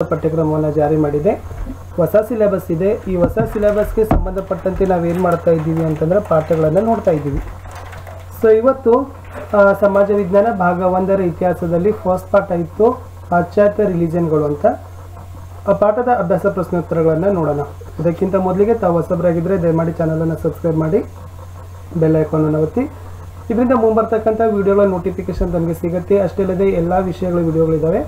ಪಠ್ಯಕ್ರಮವನ್ನು ಜಾರಿ ಮಾಡಿದೆ. ಹೊಸ ಸಿಲೆಬಸ್ ಇದೆ. ಈ ಹೊಸ ಸಿಲೆಬಸ್ಗೆ ಸಂಬಂಧಪಟ್ಟಂತೆ ನಾವೇನು ಮಾಡ್ತಾ ಇದ್ದೀವಿ ಅಂತಂದರೆ ಪಾಠಗಳನ್ನು ನೋಡ್ತಾ ಇದ್ದೀವಿ. ಸೊ ಇವತ್ತು ಸಮಾಜ ವಿಜ್ಞಾನ ಭಾಗ 1ರ ಇತಿಹಾಸದಲ್ಲಿ ಫಸ್ಟ್ ಪಾಠ ಇತ್ತು, ಪಾಶ್ಚಾತ್ಯ ರಿಲಿಜನ್ಗಳು ಅಂತ. ಆ ಪಾಠದ ಅಭ್ಯಾಸ ಪ್ರಶ್ನೋತ್ತರಗಳನ್ನು ನೋಡೋಣ. ಇದಕ್ಕಿಂತ ಮೊದಲಿಗೆ ತಾವು ಹೊಸಬರಾಗಿದ್ದರೆ ದಯಮಾಡಿ ಚಾನಲನ್ನು ಸಬ್ಸ್ಕ್ರೈಬ್ ಮಾಡಿ, ಬೆಲ್ ಐಕಾನನ್ನು ಒತ್ತಿ. ಇದರಿಂದ ಮುಂಬರ್ತಕ್ಕಂಥ ವಿಡಿಯೋಗಳ ನೋಟಿಫಿಕೇಶನ್ ತಮಗೆ ಸಿಗುತ್ತೆ. ಅಷ್ಟೇ ಅಲ್ಲದೆ ಎಲ್ಲ ವಿಷಯಗಳ ವಿಡಿಯೋಗಳಿದ್ದಾವೆ.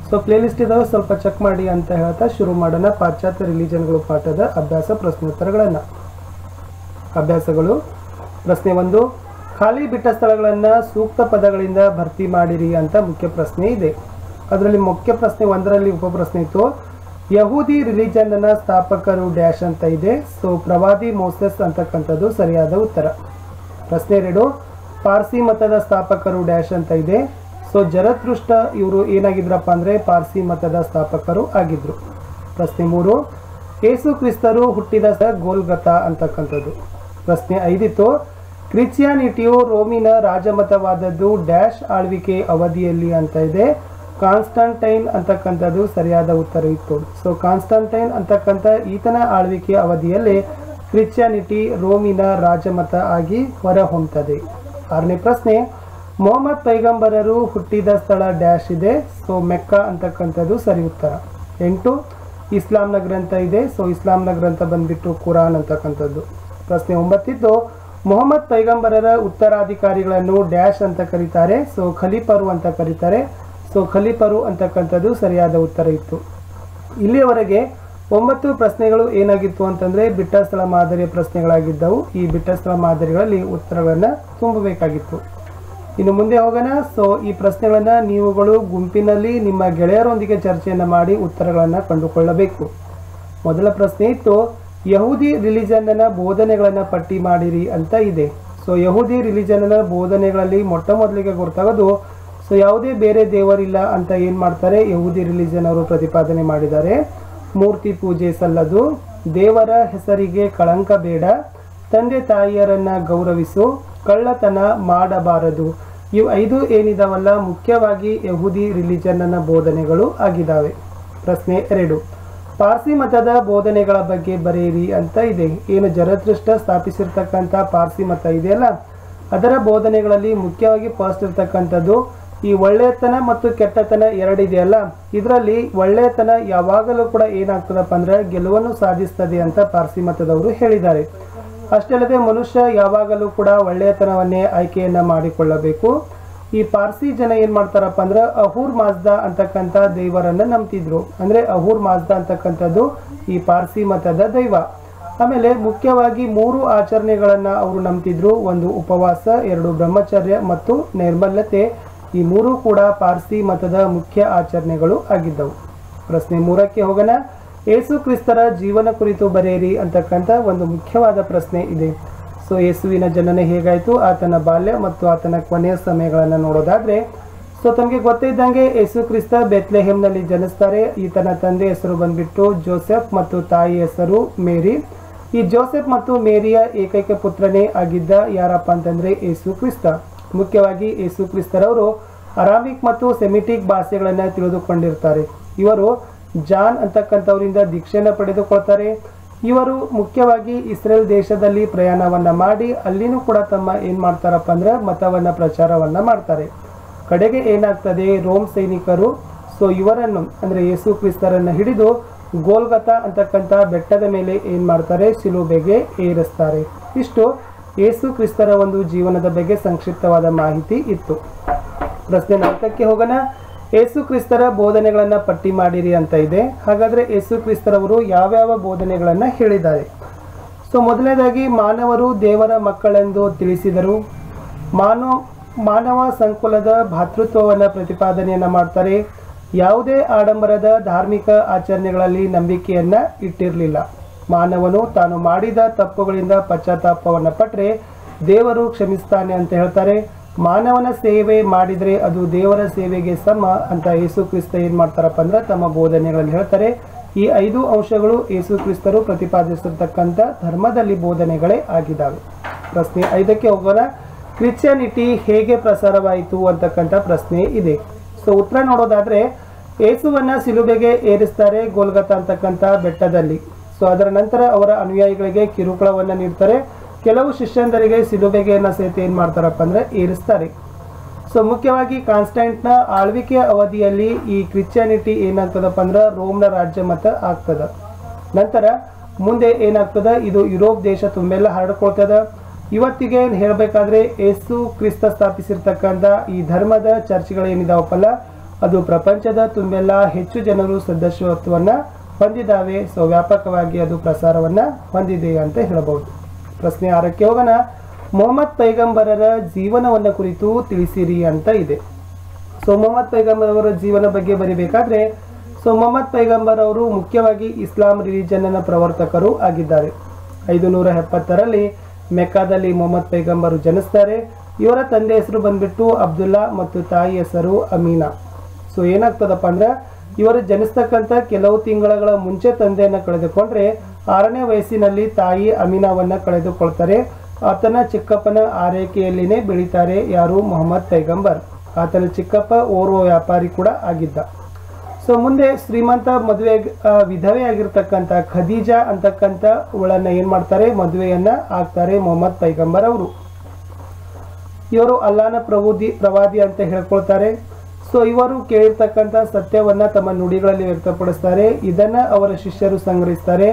ಸೊ ಪ್ಲೇಲಿಸ್ಟ್ ಇದ್ದಾವೆ, ಸ್ವಲ್ಪ ಚೆಕ್ ಮಾಡಿ ಅಂತ ಹೇಳ್ತಾ ಶುರು ಮಾಡೋಣ ಪಾಶ್ಚಾತ್ಯ ರಿಲಿಜನ್ಗಳು ಪಾಠದ ಅಭ್ಯಾಸ ಪ್ರಶ್ನೋತ್ತರಗಳನ್ನು. ಅಭ್ಯಾಸಗಳು. ಪ್ರಶ್ನೆ 1, ಖಾಲಿ ಬಿಟ್ಟ ಸ್ಥಳಗಳನ್ನು ಸೂಕ್ತ ಪದಗಳಿಂದ ಭರ್ತಿ ಮಾಡಿರಿ ಅಂತ ಮುಖ್ಯ ಪ್ರಶ್ನೆ ಇದೆ. ಅದರಲ್ಲಿ ಮುಖ್ಯ ಪ್ರಶ್ನೆ 1ರಲ್ಲಿ ಉಪಪ್ರಶ್ನೆ ಇತ್ತು, ಯಹೂದಿ ರಿಲಿಜನ್ನ ಸ್ಥಾಪಕರು ಡ್ಯಾಶ್ ಅಂತ ಇದೆ. ಸೊ ಪ್ರವಾದಿ ಮೋಸೆಸ್ ಅಂತಕ್ಕಂಥದ್ದು ಸರಿಯಾದ ಉತ್ತರ. ಪ್ರಶ್ನೆ 2, ಪಾರ್ಸಿ ಮತದ ಸ್ಥಾಪಕರು ಡ್ಯಾಶ್ ಅಂತ ಇದೆ. ಸೊ ಜರತುಷ್ಟ್ರ ಇವರು ಏನಾಗಿದ್ರಪ್ಪ ಅಂದರೆ ಪಾರ್ಸಿ ಮತದ ಸ್ಥಾಪಕರು ಆಗಿದ್ರು. ಪ್ರಶ್ನೆ 3, ಯೇಸು ಕ್ರಿಸ್ತರು ಹುಟ್ಟಿದ ಗೋಲ್ಗತಾ ಅಂತಕ್ಕಂಥದ್ದು. ಪ್ರಶ್ನೆ 5 ಇತ್ತು, ಕ್ರಿಶ್ಚಿಯಾನಿಟಿಯು ರೋಮಿನ ರಾಜಮತವಾದದ್ದು ಡ್ಯಾಶ್ ಆಳ್ವಿಕೆ ಅವಧಿಯಲ್ಲಿ ಅಂತ ಇದೆ. ಕಾನ್ಸ್ಟಂಟೈನ್ ಅಂತಕ್ಕಂಥದ್ದು ಸರಿಯಾದ ಉತ್ತರ ಇತ್ತು. ಸೊ ಕಾನ್ಸ್ಟಂಟೈನ್ ಅಂತಕ್ಕಂಥ ಈತನ ಆಳ್ವಿಕೆ ಅವಧಿಯಲ್ಲಿ ಕ್ರಿಶ್ಚಿಯಾನಿಟಿ ರೋಮಿನ ರಾಜಮತ ಆಗಿ ಹೊರಹೊಮ್ಮುತ್ತದೆ. 6ನೇ ಪ್ರಶ್ನೆ, ಮೊಹಮ್ಮದ್ ಪೈಗಂಬರರು ಹುಟ್ಟಿದ ಸ್ಥಳ ಡ್ಯಾಶ್ ಇದೆ. ಸೊ ಮೆಕ್ಕಾ ಅಂತಕ್ಕಂಥದ್ದು ಸರಿ ಉತ್ತರ. 8, ಇಸ್ಲಾಂನ ಗ್ರಂಥ ಇದೆ. ಸೊ ಇಸ್ಲಾಂನ ಗ್ರಂಥ ಬಂದ್ಬಿಟ್ಟು ಕುರಾನ್ ಅಂತಕ್ಕಂಥದ್ದು. ಪ್ರಶ್ನೆ 9 ಇದ್ದು, ಮೊಹಮ್ಮದ್ ಪೈಗಂಬರರ ಉತ್ತರಾಧಿಕಾರಿಗಳನ್ನು ಡ್ಯಾಶ್ ಅಂತ ಕರೀತಾರೆ. ಸೊ ಖಲೀಫರು ಅಂತ ಕರೀತಾರೆ. ಸೊ ಖಲೀಫರು ಅಂತಕ್ಕಂಥದ್ದು ಸರಿಯಾದ ಉತ್ತರ ಇತ್ತು. ಇಲ್ಲಿಯವರೆಗೆ 9 ಪ್ರಶ್ನೆಗಳು ಏನಾಗಿತ್ತು ಅಂತಂದರೆ ಬಿಟ್ಟ ಸ್ಥಳ ಮಾದರಿಯ ಪ್ರಶ್ನೆಗಳಾಗಿದ್ದವು. ಈ ಬಿಟ್ಟ ಸ್ಥಳ ಮಾದರಿಗಳಲ್ಲಿ ಉತ್ತರಗಳನ್ನು ತುಂಬಬೇಕಾಗಿತ್ತು. ಇನ್ನು ಮುಂದೆ ಹೋಗೋಣ. ಸೊ ಈ ಪ್ರಶ್ನೆಗಳನ್ನು ನೀವುಗಳು ಗುಂಪಿನಲ್ಲಿ ನಿಮ್ಮ ಗೆಳೆಯರೊಂದಿಗೆ ಚರ್ಚೆಯನ್ನು ಮಾಡಿ ಉತ್ತರಗಳನ್ನು ಕಂಡುಕೊಳ್ಳಬೇಕು. ಮೊದಲ ಪ್ರಶ್ನೆ ಇತ್ತು, ಯಹೂದಿ ರಿಲಿಜನ್ನ ಬೋಧನೆಗಳನ್ನು ಪಟ್ಟಿ ಮಾಡಿರಿ ಅಂತ ಇದೆ. ಸೊ ಯಹೂದಿ ರಿಲಿಜನ್ನ ಬೋಧನೆಗಳಲ್ಲಿ ಮೊಟ್ಟ ಮೊದಲಿಗೆ ಗೊತ್ತಾಗೋದು, ಸೊ ಯಾವುದೇ ಬೇರೆ ದೇವರಿಲ್ಲ ಅಂತ ಏನು ಮಾಡ್ತಾರೆ ಯಹೂದಿ ರಿಲಿಜನ್ ಅವರು ಪ್ರತಿಪಾದನೆ ಮಾಡಿದ್ದಾರೆ. ಮೂರ್ತಿ ಪೂಜೆ ಸಲ್ಲದು, ದೇವರ ಹೆಸರಿಗೆ ಕಳಂಕ ಬೇಡ, ತಂದೆ ತಾಯಿಯರನ್ನು ಗೌರವಿಸು, ಕಳ್ಳತನ ಮಾಡಬಾರದು. ಇವು 5 ಏನಿದಾವಲ್ಲ ಮುಖ್ಯವಾಗಿ ಯಹೂದಿ ರಿಲಿಜನ್ನ ಬೋಧನೆಗಳು ಆಗಿದ್ದಾವೆ. ಪ್ರಶ್ನೆ 2, ಪಾರ್ಸಿ ಮತದ ಬೋಧನೆಗಳ ಬಗ್ಗೆ ಬರೆಯಿರಿ ಅಂತ ಇದೆ. ಏನು ಜರತುಷ್ಟ್ರ ಸ್ಥಾಪಿಸಿರ್ತಕ್ಕಂಥ ಪಾರ್ಸಿ ಮತ ಇದೆಯಲ್ಲ ಅದರ ಬೋಧನೆಗಳಲ್ಲಿ ಮುಖ್ಯವಾಗಿ ಫಸ್ಟ್ ಇರ್ತಕ್ಕಂಥದ್ದು ಈ ಒಳ್ಳೆಯತನ ಮತ್ತು ಕೆಟ್ಟತನ ಎರಡಿದೆಯಲ್ಲ, ಇದರಲ್ಲಿ ಒಳ್ಳೆಯತನ ಯಾವಾಗಲೂ ಕೂಡ ಏನಾಗ್ತದಪ್ಪ ಅಂದರೆ ಗೆಲುವನ್ನು ಸಾಧಿಸ್ತದೆ ಅಂತ ಪಾರ್ಸಿ ಮತದವರು ಹೇಳಿದ್ದಾರೆ. ಅಷ್ಟೇ ಅಲ್ಲದೆ ಮನುಷ್ಯ ಯಾವಾಗಲೂ ಕೂಡ ಒಳ್ಳೆಯತನವನ್ನೇ ಆಯ್ಕೆಯನ್ನು ಮಾಡಿಕೊಳ್ಳಬೇಕು. ಈ ಪಾರ್ಸಿ ಜನ ಏನು ಮಾಡ್ತಾರಪ್ಪ ಅಂದ್ರೆ ಅಹೂರ್ ಮಾಜ್ದಾ ಅಂತಕ್ಕಂಥ ದೈವರನ್ನು ನಂಬ್ತಿದ್ರು. ಅಂದರೆ ಅಹೂರ್ ಮಾಜ್ದಾ ಅಂತಕ್ಕಂಥದ್ದು ಈ ಪಾರ್ಸಿ ಮತದ ದೈವ. ಆಮೇಲೆ ಮುಖ್ಯವಾಗಿ 3 ಆಚರಣೆಗಳನ್ನು ಅವರು ನಂಬ್ತಿದ್ರು. 1 ಉಪವಾಸ, 2 ಬ್ರಹ್ಮಚರ್ಯ ಮತ್ತು ನೈರ್ಮಲ್ಯತೆ. ಈ 3 ಕೂಡ ಪಾರ್ಸಿ ಮತದ ಮುಖ್ಯ ಆಚರಣೆಗಳು ಆಗಿದ್ದವು. ಪ್ರಶ್ನೆ 3ಕ್ಕೆ ಹೋಗೋಣ. ಯೇಸು ಕ್ರಿಸ್ತರ ಜೀವನ ಕುರಿತು ಬರೆಯಿರಿ ಅಂತಕ್ಕಂಥ ಒಂದು ಮುಖ್ಯವಾದ ಪ್ರಶ್ನೆ ಇದೆ. ಸೊ ಯೇಸುವಿನ ಜನನ ಹೇಗಾಯಿತು, ಆತನ ಬಾಲ್ಯ ಮತ್ತು ಆತನ ಕೊನೆಯ ಸಮಯಗಳನ್ನು ನೋಡೋದಾದರೆ, ಸೊ ತಮಗೆ ಗೊತ್ತಿದ್ದಂಗೆ ಯೇಸು ಕ್ರಿಸ್ತ ಬೆತ್ಲೆಹೇಮ್ನಲ್ಲಿ ಜನಿಸ್ತಾರೆ. ಈತನ ತಂದೆ ಹೆಸರು ಬಂದ್ಬಿಟ್ಟು ಜೋಸೆಫ್ ಮತ್ತು ತಾಯಿ ಹೆಸರು ಮೇರಿ. ಈ ಜೋಸೆಫ್ ಮತ್ತು ಮೇರಿಯ ಏಕೈಕ ಪುತ್ರನೇ ಆಗಿದ್ದ ಯಾರಪ್ಪ ಅಂತಂದರೆ ಯೇಸು ಕ್ರಿಸ್ತ. ಮುಖ್ಯವಾಗಿ ಯೇಸು ಕ್ರಿಸ್ತರವರು ಅರಾಮಿಕ್ ಮತ್ತು ಸೆಮಿಟಿಕ್ ಭಾಷೆಗಳನ್ನು ತಿಳಿದುಕೊಂಡಿರ್ತಾರೆ. ಇವರು ಜಾನ್ ಅಂತಕ್ಕಂಥವರಿಂದ ದೀಕ್ಷೆಯನ್ನು ಪಡೆದುಕೊಳ್ತಾರೆ. ಇವರು ಮುಖ್ಯವಾಗಿ ಇಸ್ರೇಲ್ ದೇಶದಲ್ಲಿ ಪ್ರಯಾಣವನ್ನು ಮಾಡಿ ಅಲ್ಲಿನೂ ಕೂಡ ತಮ್ಮ ಏನು ಮಾಡ್ತಾರಪ್ಪ ಅಂದ್ರೆ ಮತವನ್ನು ಪ್ರಚಾರವನ್ನು ಮಾಡ್ತಾರೆ. ಕಡೆಗೆ ಏನಾಗ್ತದೆ, ರೋಮ್ ಸೈನಿಕರು ಸೊ ಇವರನ್ನು ಅಂದರೆ ಯೇಸು ಕ್ರಿಸ್ತರನ್ನು ಹಿಡಿದು ಗೋಲ್ಗತಾ ಅಂತಕ್ಕಂಥ ಬೆಟ್ಟದ ಮೇಲೆ ಏನು ಮಾಡ್ತಾರೆ, ಶಿಲುಬೆಗೆ ಏರಿಸ್ತಾರೆ. ಇಷ್ಟು ಯೇಸು ಕ್ರಿಸ್ತರ ಒಂದು ಜೀವನದ ಬಗ್ಗೆ ಸಂಕ್ಷಿಪ್ತವಾದ ಮಾಹಿತಿ ಇತ್ತು. ಪ್ರಶ್ನೆ 4ಕ್ಕೆ ಹೋಗೋಣ. ಯೇಸು ಕ್ರಿಸ್ತರ ಬೋಧನೆಗಳನ್ನು ಪಟ್ಟಿ ಮಾಡಿರಿ ಅಂತ ಇದೆ. ಹಾಗಾದರೆ ಯೇಸು ಕ್ರಿಸ್ತರವರು ಯಾವ್ಯಾವ ಬೋಧನೆಗಳನ್ನು ಹೇಳಿದ್ದಾರೆ? ಸೊ ಮೊದಲನೇದಾಗಿ ಮಾನವರು ದೇವರ ಮಕ್ಕಳೆಂದು ತಿಳಿಸಿದರು. ಮಾನವ ಸಂಕುಲದ ಭಾತೃತ್ವವನ್ನು ಪ್ರತಿಪಾದನೆಯನ್ನು ಮಾಡ್ತಾರೆ. ಯಾವುದೇ ಆಡಂಬರದ ಧಾರ್ಮಿಕ ಆಚರಣೆಗಳಲ್ಲಿ ನಂಬಿಕೆಯನ್ನು ಇಟ್ಟಿರಲಿಲ್ಲ. ಮಾನವನು ತಾನು ಮಾಡಿದ ತಪ್ಪುಗಳಿಂದ ಪಶ್ಚಾತ್ತಾಪವನ್ನು ಪಟ್ಟರೆ ದೇವರು ಕ್ಷಮಿಸ್ತಾನೆ ಅಂತ ಹೇಳ್ತಾರೆ. ಮಾನವನ ಸೇವೆ ಮಾಡಿದರೆ ಅದು ದೇವರ ಸೇವೆಗೆ ಸಮ ಅಂತ ಯೇಸು ಕ್ರಿಸ್ತ ಏನು ಮಾಡ್ತಾರಪ್ಪ ಅಂದ್ರೆ ತಮ್ಮ ಬೋಧನೆಗಳಲ್ಲಿ ಹೇಳ್ತಾರೆ. ಈ 5 ಅಂಶಗಳು ಯೇಸು ಕ್ರಿಸ್ತರು ಪ್ರತಿಪಾದಿಸಿರ್ತಕ್ಕಂಥ ಧರ್ಮದಲ್ಲಿ ಬೋಧನೆಗಳೇ ಆಗಿದ್ದಾವೆ. ಪ್ರಶ್ನೆ 5ಕ್ಕೆ ಹೋಗೋಣ. ಕ್ರಿಶ್ಚಿಯಾನಿಟಿ ಹೇಗೆ ಪ್ರಸಾರವಾಯಿತು ಅಂತಕ್ಕಂಥ ಪ್ರಶ್ನೆ ಇದೆ. ಸೊ ಉತ್ತರ ನೋಡೋದಾದರೆ ಯೇಸುವನ್ನ ಸಿಲುಬೆಗೆ ಏರಿಸ್ತಾರೆ ಗೋಲ್ಗತಾ ಅಂತಕ್ಕಂಥ ಬೆಟ್ಟದಲ್ಲಿ. ಸೊ ಅದರ ನಂತರ ಅವರ ಅನುಯಾಯಿಗಳಿಗೆ ಕಿರುಕುಳವನ್ನು ನೀಡ್ತಾರೆ. ಕೆಲವು ಶಿಷ್ಯಂದರಿಗೆ ಸಿಲುಬೆಗೆಯನ್ನು ಸಹಿತ ಏನು ಮಾಡ್ತಾರಪ್ಪ ಅಂದರೆ ಏರಿಸ್ತಾರೆ. ಸೊ ಮುಖ್ಯವಾಗಿ ಕಾನ್ಸ್ಟೆಂಟ್ನ ಆಳ್ವಿಕೆಯ ಅವಧಿಯಲ್ಲಿ ಈ ಕ್ರಿಶ್ಚಿಯಾನಿಟಿ ಏನಾಗ್ತದಪ್ಪ ಅಂದ್ರೆ ರೋಮ್ನ ರಾಜ್ಯ ಮತ ಆಗ್ತದ. ನಂತರ ಮುಂದೆ ಏನಾಗ್ತದ, ಇದು ಯುರೋಪ್ ದೇಶ ತುಂಬೆಲ್ಲ ಹರಡ್ಕೊಳ್ತದ. ಇವತ್ತಿಗೆ ಹೇಳಬೇಕಾದ್ರೆ ಯೇಸು ಕ್ರಿಸ್ತ ಸ್ಥಾಪಿಸಿರ್ತಕ್ಕಂಥ ಈ ಧರ್ಮದ ಚರ್ಚ್ಗಳೇನಿದಾವಪ್ಪಲ್ಲ ಅದು ಪ್ರಪಂಚದ ತುಂಬೆಲ್ಲ ಹೆಚ್ಚು ಜನರು ಸದಸ್ಯತ್ವವನ್ನು ಹೊಂದಿದ್ದಾವೆ. ಸೊ ವ್ಯಾಪಕವಾಗಿ ಅದು ಪ್ರಸಾರವನ್ನು ಹೊಂದಿದೆ ಅಂತ ಹೇಳಬಹುದು. ಪ್ರಶ್ನೆ 6ಕ್ಕೆ ಹೋಗೋಣ. ಮೊಹಮ್ಮದ್ ಪೈಗಂಬರರ ಜೀವನವನ್ನು ಕುರಿತು ತಿಳಿಸಿರಿ ಅಂತ ಇದೆ. ಸೊ ಮೊಹಮ್ಮದ್ ಪೈಗಂಬರ್ ಅವರ ಜೀವನ ಬಗ್ಗೆ ಬರಿಬೇಕಾದ್ರೆ ಮೊಹಮ್ಮದ್ ಪೈಗಂಬರ್ ಅವರು ಮುಖ್ಯವಾಗಿ ಇಸ್ಲಾಂ ರಿಲಿಜನ್ನ ಪ್ರವರ್ತಕರು ಆಗಿದ್ದಾರೆ. 570ರಲ್ಲಿ ಮೆಕ್ಕಾದಲ್ಲಿ ಮೊಹಮ್ಮದ್ ಪೈಗಂಬರು ಜನಿಸ್ತಾರೆ. ಇವರ ತಂದೆ ಹೆಸರು ಬಂದ್ಬಿಟ್ಟು ಅಬ್ದುಲ್ಲಾ ಮತ್ತು ತಾಯಿ ಹೆಸರು ಅಮೀನಾ. ಸೊ ಏನಾಗ್ತದಪ್ಪ ಅಂದ್ರೆ ಇವರು ಜನಿಸ್ತಕ್ಕಂಥ ಕೆಲವು ತಿಂಗಳ ಮುಂಚೆ ತಂದೆಯನ್ನು ಕಳೆದುಕೊಂಡ್ರೆ 6ನೇ ವಯಸ್ಸಿನಲ್ಲಿ ತಾಯಿ ಅಮೀನಾವನ್ನ ಕಳೆದುಕೊಳ್ತಾರೆ. ಆತನ ಚಿಕ್ಕಪ್ಪನ ಆರೈಕೆಯಲ್ಲಿನೇ ಬೆಳೀತಾರೆ. ಯಾರು? ಮೊಹಮ್ಮದ್ ಪೈಗಂಬರ್. ಆತನ ಚಿಕ್ಕಪ್ಪ ಓರ್ವ ವ್ಯಾಪಾರಿ ಕೂಡ ಆಗಿದ್ದ. ಸೊ ಮುಂದೆ ಶ್ರೀಮಂತ ವಿಧವೆ ಆಗಿರ್ತಕ್ಕಂಥ ಖದೀಜಾ ಅಂತಕ್ಕಂಥ ಅವಳನ್ನ ಏನ್ ಮಾಡ್ತಾರೆ, ಮದುವೆಯನ್ನ ಆಗ್ತಾರೆ ಮೊಹಮ್ಮದ್ ಪೈಗಂಬರ್ ಅವರು. ಇವರು ಅಲ್ಲಾನ ಪ್ರವಾದಿ ಅಂತ ಹೇಳ್ಕೊಳ್ತಾರೆ. ಸೊ ಇವರು ಕೇಳಿರ್ತಕ್ಕಂಥ ಸತ್ಯವನ್ನ ತಮ್ಮ ನುಡಿಗಳಲ್ಲಿ ವ್ಯಕ್ತಪಡಿಸ್ತಾರೆ. ಇದನ್ನ ಅವರ ಶಿಷ್ಯರು ಸಂಗ್ರಹಿಸ್ತಾರೆ.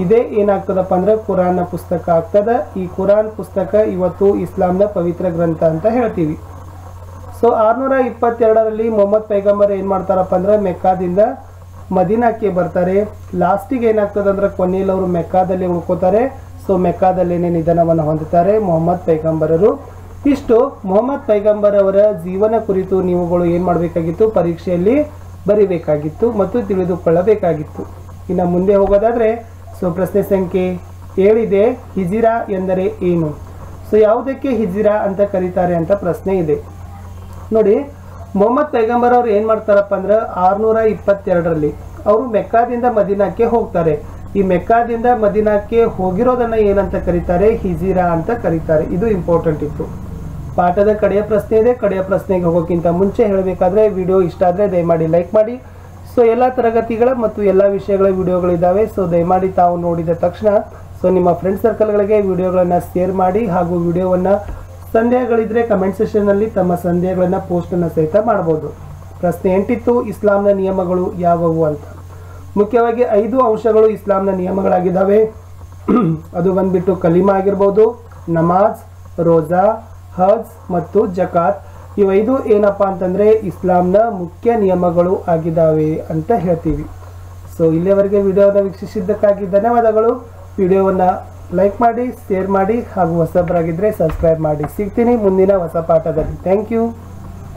ಇದೇ ಏನಾಗ್ತದಪ್ಪ ಅಂದ್ರೆ ಕುರಾನ್ನ ಪುಸ್ತಕ ಆಗ್ತದ. ಈ ಕುರಾನ್ ಪುಸ್ತಕ ಇವತ್ತು ಇಸ್ಲಾಂನ ಪವಿತ್ರ ಗ್ರಂಥ ಅಂತ ಹೇಳ್ತೀವಿ. ಸೊ 622ರಲ್ಲಿ ಮೊಹಮ್ಮದ್ ಪೈಗಂಬರ್ ಏನ್ ಮಾಡ್ತಾರಪ್ಪ ಅಂದ್ರೆ ಮೆಕ್ಕಾದಿಂದ ಮದೀನಾಕ್ಕೆ ಬರ್ತಾರೆ. ಲಾಸ್ಟಿಗೆ ಏನಾಗ್ತದೆ ಅಂದ್ರೆ ಕೊನೆಯಲ್ಲಿ ಅವರು ಮೆಕ್ಕಾದಲ್ಲಿ ಉಳ್ಕೋತಾರೆ. ಸೊ ಮೆಕ್ಕಾದಲ್ಲೇನೆ ನಿಧನವನ್ನು ಹೊಂದುತ್ತಾರೆ ಮೊಹಮ್ಮದ್ ಪೈಗಂಬರರು. ಇಷ್ಟು ಮೊಹಮ್ಮದ್ ಪೈಗಂಬರ್ ಅವರ ಜೀವನ ಕುರಿತು ನೀವುಗಳು ಏನ್ ಮಾಡಬೇಕಾಗಿತ್ತು, ಪರೀಕ್ಷೆಯಲ್ಲಿ ಬರಿಬೇಕಾಗಿತ್ತು ಮತ್ತು ತಿಳಿದುಕೊಳ್ಳಬೇಕಾಗಿತ್ತು. ಇನ್ನು ಮುಂದೆ ಹೋಗೋದಾದ್ರೆ ಪ್ರಶ್ನೆ ಸಂಖ್ಯೆ 7 ಇದೆ. ಹಿಜಿರಾ ಎಂದರೆ ಏನು? ಸೊ ಯಾವುದಕ್ಕೆ ಹಿಜಿರಾ ಅಂತ ಕರೀತಾರೆ ಅಂತ ಪ್ರಶ್ನೆ ಇದೆ. ನೋಡಿ, ಮೊಹಮ್ಮದ್ ಪೈಗಂಬರ್ ಅವ್ರು ಏನ್ ಮಾಡ್ತಾರಪ್ಪ ಅಂದ್ರೆ 622ರಲ್ಲಿ ಅವರು ಮೆಕ್ಕಾದಿಂದ ಮದೀನಾಕ್ಕೆ ಹೋಗ್ತಾರೆ. ಈ ಮೆಕ್ಕಾದಿಂದ ಮದೀನಾಕ್ಕೆ ಹೋಗಿರೋದನ್ನ ಏನಂತ ಕರೀತಾರೆ? ಹಿಜಿರಾ ಅಂತ ಕರೀತಾರೆ. ಇದು ಇಂಪಾರ್ಟೆಂಟ್ ಇತ್ತು. ಪಾಠದ ಕಡೆಯ ಪ್ರಶ್ನೆ ಇದೆ. ಕಡೆಯ ಪ್ರಶ್ನೆಗೆ ಹೋಗೋಕ್ಕಿಂತ ಮುಂಚೆ ಹೇಳಬೇಕಾದ್ರೆ ವಿಡಿಯೋ ಇಷ್ಟ ಆದರೆ ದಯಮಾಡಿ ಲೈಕ್ ಮಾಡಿ. ಸೊ ಎಲ್ಲ ತರಗತಿಗಳ ಮತ್ತು ಎಲ್ಲ ವಿಷಯಗಳ ವಿಡಿಯೋಗಳಿದ್ದಾವೆ. ಸೊ ದಯಮಾಡಿ ತಾವು ನೋಡಿದ ತಕ್ಷಣ ನಿಮ್ಮ ಫ್ರೆಂಡ್ ಸರ್ಕಲ್ಗಳಿಗೆ ವಿಡಿಯೋಗಳನ್ನು ಶೇರ್ ಮಾಡಿ. ಹಾಗೂ ವಿಡಿಯೋವನ್ನು ಸಂದೇಹಗಳಿದ್ರೆ ಕಮೆಂಟ್ ಸೆಷನ್ನಲ್ಲಿ ತಮ್ಮ ಸಂದೇಹಗಳನ್ನು ಪೋಸ್ಟನ್ನು ಸಹಿತ ಮಾಡ್ಬೋದು. ಪ್ರಶ್ನೆ 8 ಇತ್ತು, ಇಸ್ಲಾಂನ ನಿಯಮಗಳು ಯಾವುವು ಅಂತ. ಮುಖ್ಯವಾಗಿ 5 ಅಂಶಗಳು ಇಸ್ಲಾಂನ ನಿಯಮಗಳಾಗಿದ್ದಾವೆ. ಅದು ಬಂದ್ಬಿಟ್ಟು ಕಲಿಮಾ ಆಗಿರ್ಬೋದು, ನಮಾಜ್, ರೋಜಾ, ಹಜ್ ಮತ್ತು ಜಕಾತ್. ಇವು 5 ಏನಪ್ಪಾ ಅಂತಂದ್ರೆ ಇಸ್ಲಾಂನ ಮುಖ್ಯ ನಿಯಮಗಳು ಆಗಿದ್ದಾವೆ ಅಂತ ಹೇಳ್ತೀವಿ. ಸೊ ಇಲ್ಲಿಯವರೆಗೆ ವಿಡಿಯೋವನ್ನು ವೀಕ್ಷಿಸಿದ್ದಕ್ಕಾಗಿ ಧನ್ಯವಾದಗಳು. ವಿಡಿಯೋವನ್ನು ಲೈಕ್ ಮಾಡಿ, ಶೇರ್ ಮಾಡಿ ಹಾಗೂ ಹೊಸಬರಾಗಿದ್ದರೆ ಸಬ್ಸ್ಕ್ರೈಬ್ ಮಾಡಿ. ಸಿಗ್ತೀನಿ ಮುಂದಿನ ಹೊಸ ಪಾಠದಲ್ಲಿ. Thank you.